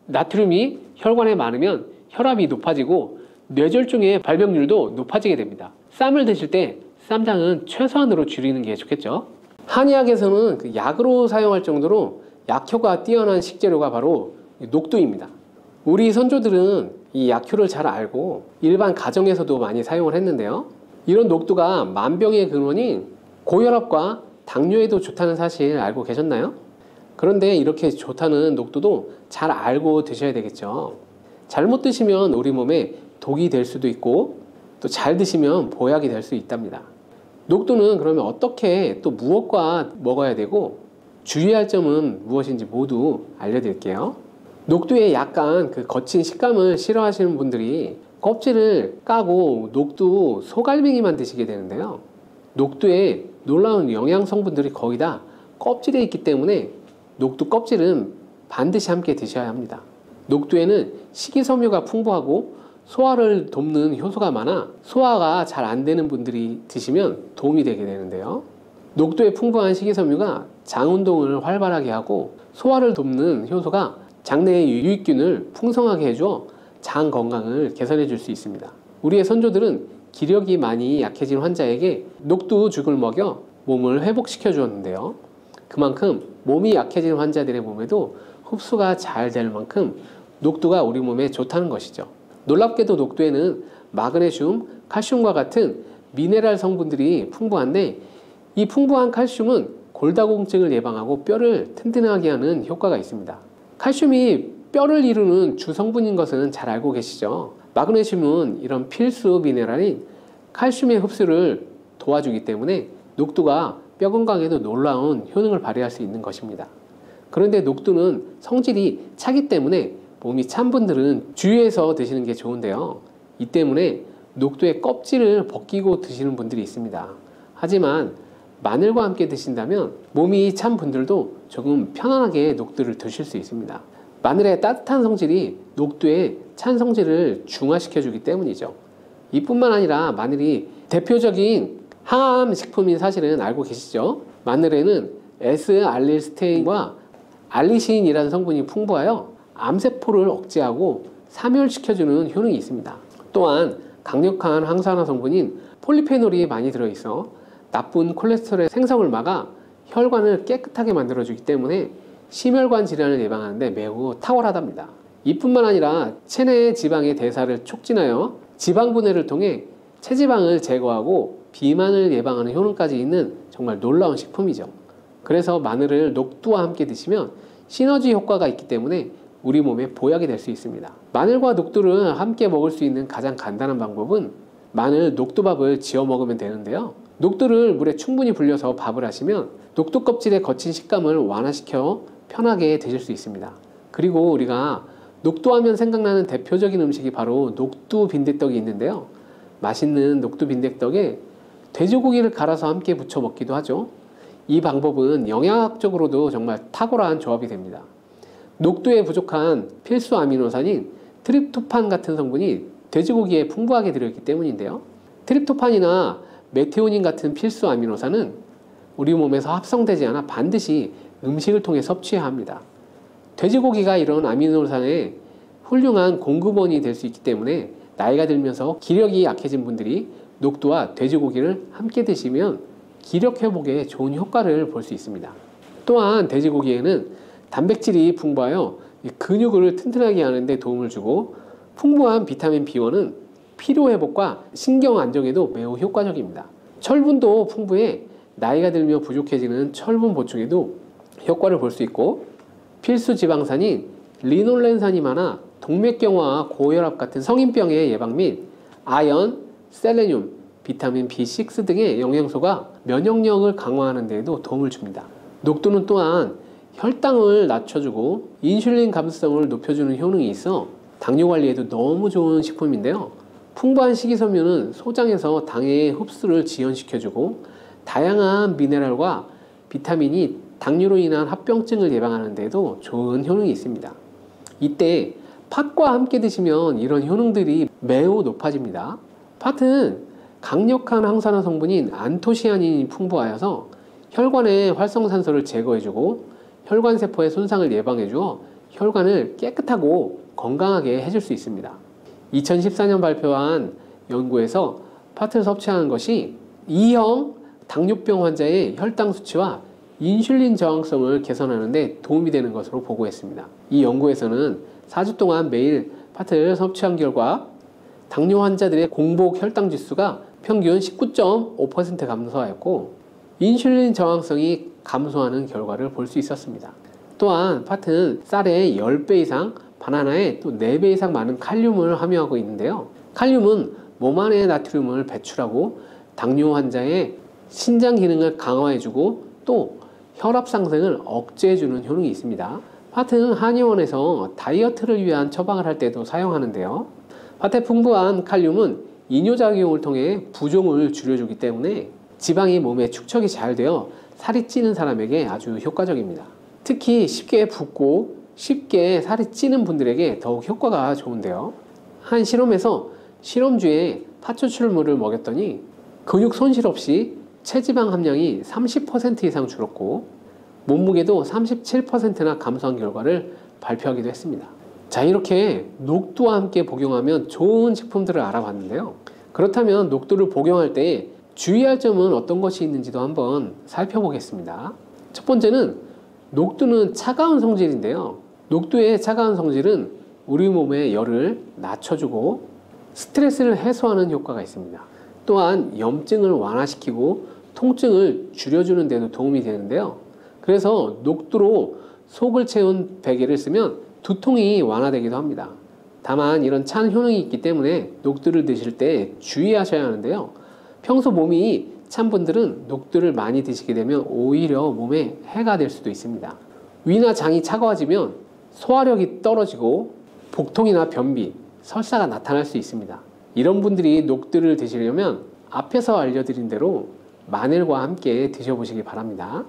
나트륨이 혈관에 많으면 혈압이 높아지고 뇌졸중의 발병률도 높아지게 됩니다. 쌈을 드실 때 쌈장은 최소한으로 줄이는 게 좋겠죠. 한의학에서는 약으로 사용할 정도로 약효가 뛰어난 식재료가 바로 녹두입니다. 우리 선조들은 이 약효를 잘 알고 일반 가정에서도 많이 사용을 했는데요. 이런 녹두가 만병의 근원인 고혈압과 당뇨에도 좋다는 사실 알고 계셨나요? 그런데 이렇게 좋다는 녹두도 잘 알고 드셔야 되겠죠. 잘못 드시면 우리 몸에 독이 될 수도 있고 또 잘 드시면 보약이 될 수 있답니다. 녹두는 그러면 어떻게 또 무엇과 먹어야 되고 주의할 점은 무엇인지 모두 알려드릴게요. 녹두의 약간 그 거친 식감을 싫어하시는 분들이 껍질을 까고 녹두 소갈맹이만 드시게 되는데요. 녹두에 놀라운 영양 성분들이 거의 다 껍질에 있기 때문에 녹두 껍질은 반드시 함께 드셔야 합니다. 녹두에는 식이섬유가 풍부하고 소화를 돕는 효소가 많아 소화가 잘 안 되는 분들이 드시면 도움이 되게 되는데요. 녹두에 풍부한 식이섬유가 장 운동을 활발하게 하고 소화를 돕는 효소가 장내의 유익균을 풍성하게 해줘 장 건강을 개선해 줄 수 있습니다. 우리의 선조들은 기력이 많이 약해진 환자에게 녹두죽을 먹여 몸을 회복시켜 주었는데요. 그만큼 몸이 약해진 환자들의 몸에도 흡수가 잘 될 만큼 녹두가 우리 몸에 좋다는 것이죠. 놀랍게도 녹두에는 마그네슘, 칼슘과 같은 미네랄 성분들이 풍부한데 이 풍부한 칼슘은 골다공증을 예방하고 뼈를 튼튼하게 하는 효과가 있습니다. 칼슘이 뼈를 이루는 주성분인 것은 잘 알고 계시죠? 마그네슘은 이런 필수 미네랄인 칼슘의 흡수를 도와주기 때문에 녹두가 뼈 건강에도 놀라운 효능을 발휘할 수 있는 것입니다. 그런데 녹두는 성질이 차기 때문에 몸이 찬 분들은 주의해서 드시는 게 좋은데요. 이 때문에 녹두의 껍질을 벗기고 드시는 분들이 있습니다. 하지만 마늘과 함께 드신다면 몸이 찬 분들도 조금 편안하게 녹두를 드실 수 있습니다. 마늘의 따뜻한 성질이 녹두의 찬 성질을 중화시켜 주기 때문이죠. 이뿐만 아니라 마늘이 대표적인 항암 식품인 사실은 알고 계시죠? 마늘에는 S알릴스테인과 알리신이라는 성분이 풍부하여 암세포를 억제하고 사멸시켜주는 효능이 있습니다. 또한 강력한 항산화 성분인 폴리페놀이 많이 들어있어 나쁜 콜레스테롤의 생성을 막아 혈관을 깨끗하게 만들어주기 때문에 심혈관 질환을 예방하는 데 매우 탁월하답니다. 이뿐만 아니라 체내 지방의 대사를 촉진하여 지방 분해를 통해 체지방을 제거하고 비만을 예방하는 효능까지 있는 정말 놀라운 식품이죠. 그래서 마늘을 녹두와 함께 드시면 시너지 효과가 있기 때문에 우리 몸에 보약이 될 수 있습니다. 마늘과 녹두를 함께 먹을 수 있는 가장 간단한 방법은 마늘 녹두밥을 지어 먹으면 되는데요. 녹두를 물에 충분히 불려서 밥을 하시면 녹두 껍질의 거친 식감을 완화시켜 편하게 드실 수 있습니다. 그리고 우리가 녹두하면 생각나는 대표적인 음식이 바로 녹두 빈대떡이 있는데요. 맛있는 녹두 빈대떡에 돼지고기를 갈아서 함께 부쳐 먹기도 하죠. 이 방법은 영양학적으로도 정말 탁월한 조합이 됩니다. 녹두에 부족한 필수 아미노산인 트립토판 같은 성분이 돼지고기에 풍부하게 들어있기 때문인데요. 트립토판이나 메티오닌 같은 필수 아미노산은 우리 몸에서 합성되지 않아 반드시 음식을 통해 섭취해야 합니다. 돼지고기가 이런 아미노산의 훌륭한 공급원이 될 수 있기 때문에 나이가 들면서 기력이 약해진 분들이 녹두와 돼지고기를 함께 드시면 기력 회복에 좋은 효과를 볼 수 있습니다. 또한 돼지고기에는 단백질이 풍부하여 근육을 튼튼하게 하는 데 도움을 주고 풍부한 비타민 B1은 피로 회복과 신경 안정에도 매우 효과적입니다. 철분도 풍부해 나이가 들며 부족해지는 철분 보충에도 효과를 볼 수 있고 필수 지방산인 리놀렌산이 많아 동맥경화와 고혈압 같은 성인병의 예방 및 아연, 셀레늄, 비타민 B6 등의 영양소가 면역력을 강화하는 데에도 도움을 줍니다. 녹두는 또한 혈당을 낮춰주고 인슐린 감수성을 높여주는 효능이 있어 당뇨 관리에도 너무 좋은 식품인데요. 풍부한 식이섬유는 소장에서 당의 흡수를 지연시켜주고 다양한 미네랄과 비타민이 당뇨로 인한 합병증을 예방하는 데도 좋은 효능이 있습니다. 이때 팥과 함께 드시면 이런 효능들이 매우 높아집니다. 팥은 강력한 항산화 성분인 안토시아닌이 풍부하여서 혈관의 활성산소를 제거해주고 혈관세포의 손상을 예방해주어 혈관을 깨끗하고 건강하게 해줄 수 있습니다. 2014년 발표한 연구에서 팥을 섭취하는 것이 2형 당뇨병 환자의 혈당 수치와 인슐린 저항성을 개선하는 데 도움이 되는 것으로 보고했습니다. 이 연구에서는 4주 동안 매일 팥을 섭취한 결과 당뇨 환자들의 공복 혈당 지수가 평균 19.5% 감소하였고 인슐린 저항성이 감소하는 결과를 볼 수 있었습니다. 또한 팥은 쌀의 10배 이상, 바나나에 또 4배 이상 많은 칼륨을 함유하고 있는데요. 칼륨은 몸 안의 나트륨을 배출하고 당뇨 환자의 신장 기능을 강화해주고 또 혈압 상승을 억제해주는 효능이 있습니다. 팥은 한의원에서 다이어트를 위한 처방을 할 때도 사용하는데요. 팥에 풍부한 칼륨은 이뇨작용을 통해 부종을 줄여주기 때문에 지방이 몸에 축적이 잘 되어 살이 찌는 사람에게 아주 효과적입니다. 특히 쉽게 붓고 쉽게 살이 찌는 분들에게 더욱 효과가 좋은데요. 한 실험에서 실험주에 팥 추출물을 먹였더니 근육 손실 없이 체지방 함량이 30% 이상 줄었고 몸무게도 37%나 감소한 결과를 발표하기도 했습니다. 자, 이렇게 녹두와 함께 복용하면 좋은 식품들을 알아봤는데요. 그렇다면 녹두를 복용할 때 주의할 점은 어떤 것이 있는지도 한번 살펴보겠습니다. 첫 번째는 녹두는 차가운 성질인데요. 녹두의 차가운 성질은 우리 몸의 열을 낮춰주고 스트레스를 해소하는 효과가 있습니다. 또한 염증을 완화시키고 통증을 줄여주는 데도 도움이 되는데요. 그래서 녹두로 속을 채운 베개를 쓰면 두통이 완화되기도 합니다. 다만 이런 찬 효능이 있기 때문에 녹두를 드실 때 주의하셔야 하는데요. 평소 몸이 찬 분들은 녹두를 많이 드시게 되면 오히려 몸에 해가 될 수도 있습니다. 위나 장이 차가워지면 소화력이 떨어지고 복통이나 변비, 설사가 나타날 수 있습니다. 이런 분들이 녹두를 드시려면 앞에서 알려드린 대로 마늘과 함께 드셔보시기 바랍니다.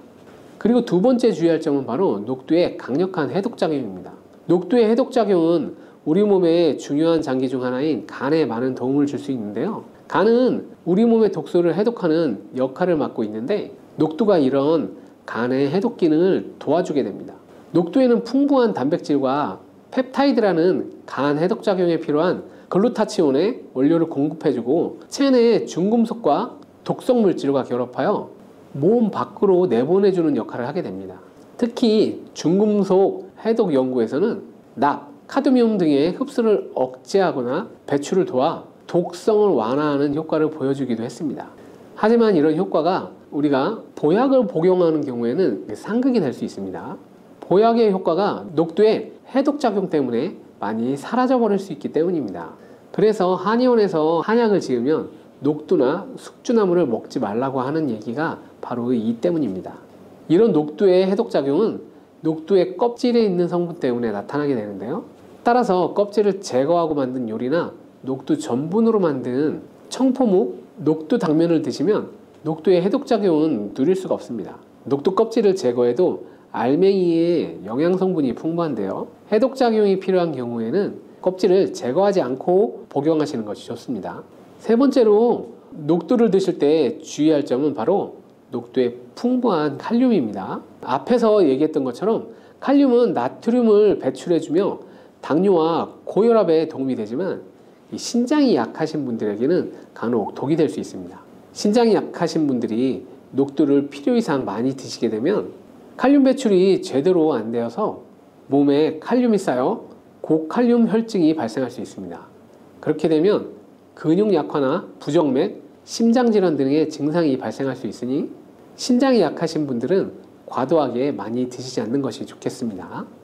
그리고 두 번째 주의할 점은 바로 녹두의 강력한 해독작용입니다. 녹두의 해독작용은 우리 몸의 중요한 장기 중 하나인 간에 많은 도움을 줄 수 있는데요. 간은 우리 몸의 독소를 해독하는 역할을 맡고 있는데 녹두가 이런 간의 해독 기능을 도와주게 됩니다. 녹두에는 풍부한 단백질과 펩타이드라는 간 해독 작용에 필요한 글루타치온의 원료를 공급해주고 체내 중금속과 독성 물질과 결합하여 몸 밖으로 내보내주는 역할을 하게 됩니다. 특히 중금속 해독 연구에서는 납, 카드뮴 등의 흡수를 억제하거나 배출을 도와 독성을 완화하는 효과를 보여주기도 했습니다. 하지만 이런 효과가 우리가 보약을 복용하는 경우에는 상극이 될 수 있습니다. 보약의 효과가 녹두의 해독작용 때문에 많이 사라져 버릴 수 있기 때문입니다. 그래서 한의원에서 한약을 지으면 녹두나 숙주나물을 먹지 말라고 하는 얘기가 바로 이 때문입니다. 이런 녹두의 해독작용은 녹두의 껍질에 있는 성분 때문에 나타나게 되는데요. 따라서 껍질을 제거하고 만든 요리나 녹두 전분으로 만든 청포묵, 녹두 당면을 드시면 녹두의 해독작용은 누릴 수가 없습니다. 녹두 껍질을 제거해도 알맹이에 영양성분이 풍부한데요. 해독작용이 필요한 경우에는 껍질을 제거하지 않고 복용하시는 것이 좋습니다. 세 번째로 녹두를 드실 때 주의할 점은 바로 녹두의 풍부한 칼륨입니다. 앞에서 얘기했던 것처럼 칼륨은 나트륨을 배출해주며 당뇨와 고혈압에 도움이 되지만 이 신장이 약하신 분들에게는 간혹 독이 될 수 있습니다. 신장이 약하신 분들이 녹두를 필요 이상 많이 드시게 되면 칼륨 배출이 제대로 안 되어서 몸에 칼륨이 쌓여 고칼륨 혈증이 발생할 수 있습니다. 그렇게 되면 근육 약화나 부정맥, 심장질환 등의 증상이 발생할 수 있으니 신장이 약하신 분들은 과도하게 많이 드시지 않는 것이 좋겠습니다.